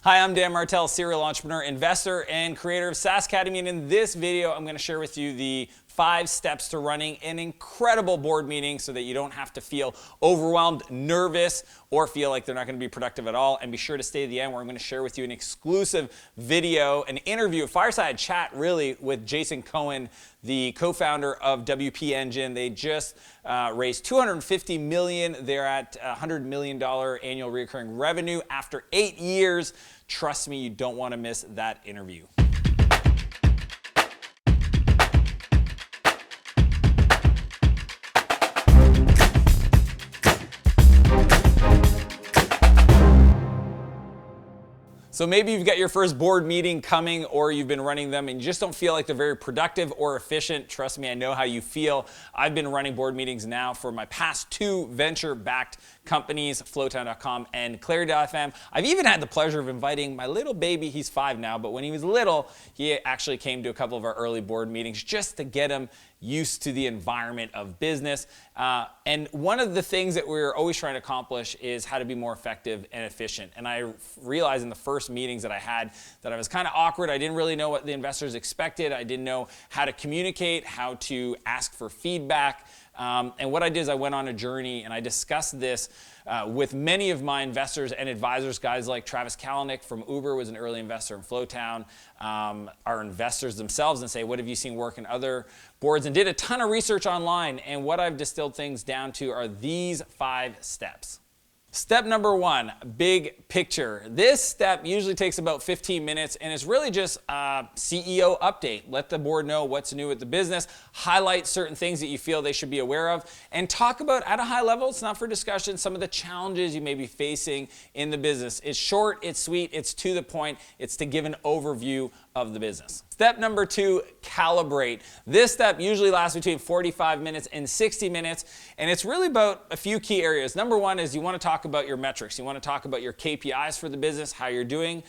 Hi, I'm Dan Martell, serial entrepreneur, investor, and creator of SaaS Academy. And in this video, I'm going to share with you the 5 steps to running an incredible board meeting so that you don't have to feel overwhelmed, nervous, or feel like they're not going to be productive at all. And be sure to stay to the end where I'm going to share with you an exclusive video, an interview, a fireside chat really with Jason Cohen, the co-founder of WP Engine. They just raised $250 million. They're at $100 million annual recurring revenue after 8 years. Trust me, you don't want to miss that interview. So maybe you've got your first board meeting coming, or you've been running them and you just don't feel like they're very productive or efficient. Trust me, I know how you feel. I've been running board meetings now for my past 2 venture-backed companies, Flowtown.com and Calibrate. I've even had the pleasure of inviting my little baby. He's 5 now, but when he was little, he actually came to a couple of our early board meetings just to get him used to the environment of business. And one of the things that we're always trying to accomplish is how to be more effective and efficient. And I realized in the first meetings that I had that I was kind of awkward. I didn't really know what the investors expected. I didn't know how to communicate, how to ask for feedback. And what I did is I went on a journey and I discussed this with many of my investors and advisors, guys like Travis Kalanick from Uber was an early investor in Flowtown, our investors themselves, and say, what have you seen work in other boards? And did a ton of research online. And what I've distilled things down to are these 5 steps. Step number 1, big picture. This step usually takes about 15 minutes and it's really just a CEO update. Let the board know what's new with the business, highlight certain things that you feel they should be aware of, and talk about, at a high level, it's not for discussion, some of the challenges you may be facing in the business. It's short, it's sweet, it's to the point, it's to give an overview of the business. Step number 2, calibrate. This step usually lasts between 45 minutes and 60 minutes, and it's really about a few key areas. Number 1 is you want to talk about your metrics. You want to talk about your KPIs for the business, how you're doing.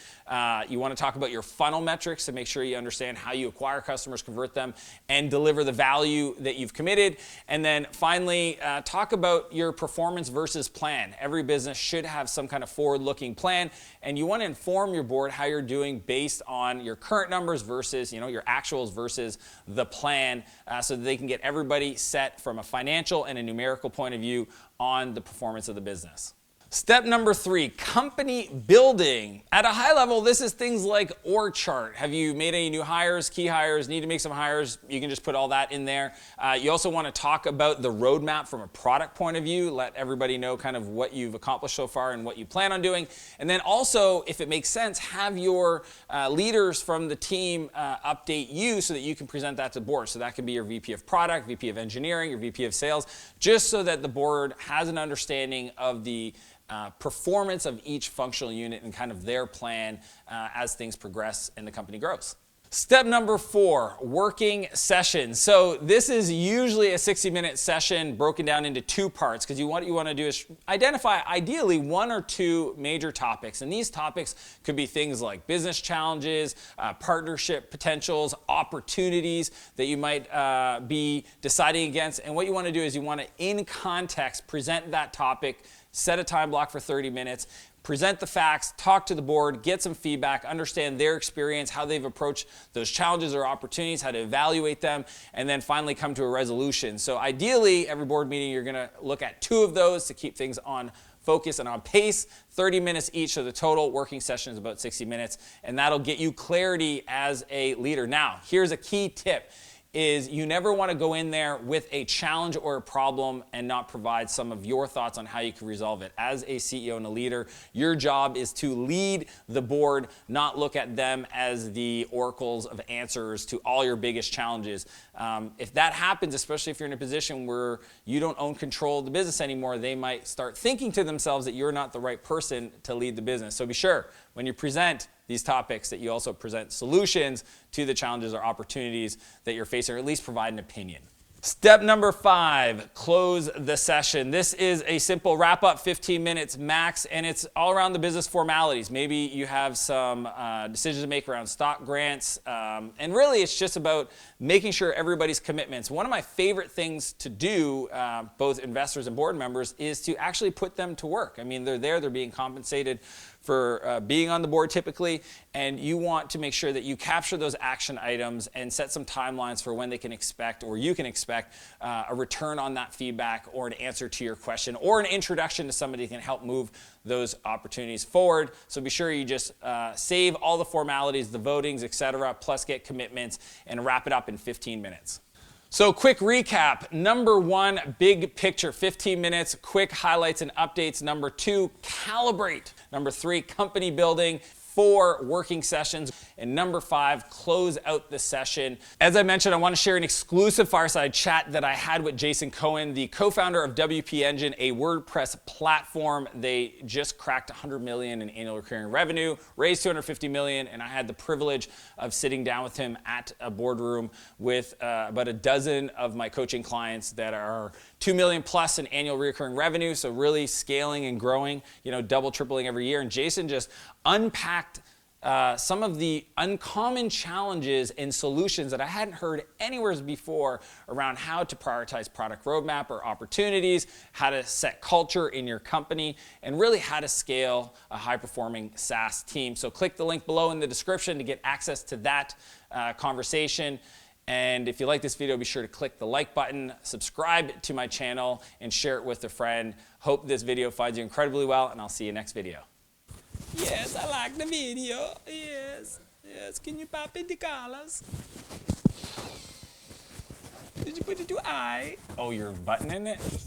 You want to talk about your funnel metrics to make sure you understand how you acquire customers, convert them, and deliver the value that you've committed. And then finally, talk about your performance versus plan. Every business should have some kind of forward-looking plan, and you want to inform your board how you're doing based on your current numbers versus your actuals versus the plan, so that they can get everybody set from a financial and a numerical point of view on the performance of the business. Step number 3, company building. At a high level, this is things like org chart. Have you made any new hires, key hires, need to make some hires? You can just put all that in there. You also want to talk about the roadmap from a product point of view. Let everybody know kind of what you've accomplished so far and what you plan on doing. And then also, if it makes sense, have your leaders from the team update you so that you can present that to the board. So that could be your VP of product, VP of engineering, your VP of sales, just so that the board has an understanding of the performance of each functional unit and kind of their plan as things progress and the company grows. Step number 4, working sessions. So this is usually a 60-minute session broken down into 2 parts, because what you want to do is identify ideally 1 or 2 major topics. And these topics could be things like business challenges, partnership potentials, opportunities that you might be deciding against. And what you want to do is you want to, in context, present that topic, set a time block for 30 minutes, present the facts, talk to the board, get some feedback, understand their experience, how they've approached those challenges or opportunities, how to evaluate them, and then finally come to a resolution. So ideally, every board meeting, you're going to look at 2 of those to keep things on focus and on pace, 30 minutes each, so the total working session is about 60 minutes, and that'll get you clarity as a leader. Now, here's a key tip. Is you never want to go in there with a challenge or a problem and not provide some of your thoughts on how you can resolve it. As a CEO and a leader, your job is to lead the board, not look at them as the oracles of answers to all your biggest challenges. If that happens, especially if you're in a position where you don't own control of the business anymore, they might start thinking to themselves that you're not the right person to lead the business. So be sure, when you present these topics, that you also present solutions to the challenges or opportunities that you're facing, or at least provide an opinion. Step number 5, close the session. This is a simple wrap up, 15 minutes max, and it's all around the business formalities. Maybe you have some decisions to make around stock grants, and really it's just about making sure everybody's commitments. One of my favorite things to do, both investors and board members, is to actually put them to work. I mean, they're there, they're being compensated for being on the board typically, and you want to make sure that you capture those action items and set some timelines for when they can expect, or you can expect, a return on that feedback or an answer to your question or an introduction to somebody who can help move those opportunities forward. So be sure you just save all the formalities, the votings, etc., plus get commitments and wrap it up in 15 minutes. So quick recap. Number 1, big picture, 15 minutes, quick highlights and updates. Number 2, calibrate. Number 3, company building. 4, working sessions. And number 5, close out the session. As I mentioned, I want to share an exclusive fireside chat that I had with Jason Cohen, the co-founder of WP Engine, a WordPress platform. They just cracked 100 million in annual recurring revenue, raised 250 million, and I had the privilege of sitting down with him at a boardroom with about a dozen of my coaching clients that are 2 million plus in annual recurring revenue, so really scaling and growing, double, tripling every year. And Jason just unpacked some of the uncommon challenges and solutions that I hadn't heard anywhere before around how to prioritize product roadmap or opportunities, how to set culture in your company, and really how to scale a high-performing SaaS team. So click the link below in the description to get access to that conversation. And if you like this video, be sure to click the like button, subscribe to my channel, and share it with a friend. Hope this video finds you incredibly well, and I'll see you next video. Yes, I like the video. Yes, yes. Can you pop in the colors? Did you put it to I? Oh, you're buttoning it?